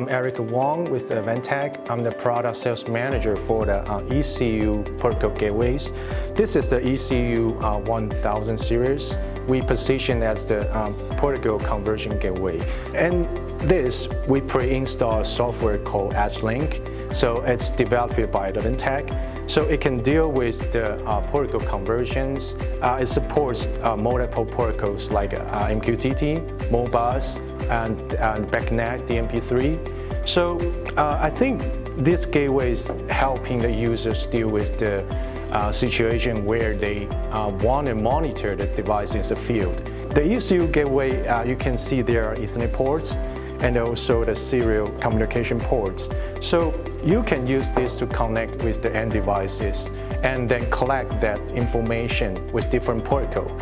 I'm Eric Wong with Advantech. I'm the product sales manager for the ECU protocol gateways. This is the ECU-1000 Series. We position as the protocol conversion gateway. And this, we pre-install software called EdgeLink. So it's developed by Advantech. So it can deal with the protocol conversions. It supports multiple protocols like MQTT, Modbus, and BACnet DMP3. So I think this gateway is helping the users deal with the situation where they want to monitor the device in the field. The ECU gateway, you can see there are Ethernet ports and also the serial communication ports. So you can use this to connect with the end devices and then collect that information with different protocol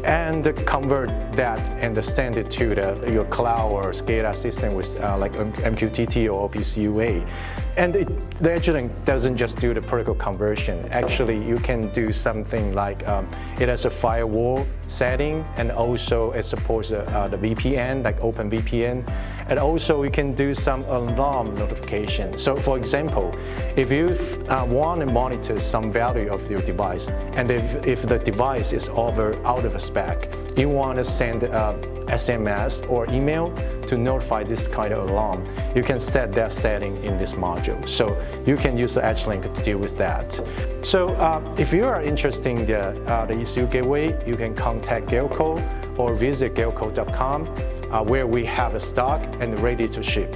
and convert that and send it to your cloud or SCADA system with like MQTT or OPC UA. And the EdgeLink doesn't just do the protocol conversion. Actually, you can do something like it has a firewall setting, and also it supports the VPN, like OpenVPN. And also you can do some alarm notification. So for example, if you want to monitor some value of your device, and if the device is out of spec, you want to send SMS or email to notify this kind of alarm, you can set that setting in this module. So you can use the EdgeLink to deal with that. So if you are interested in the ECU gateway, you can contact Galco or visit galco.com where we have a stock and ready to ship.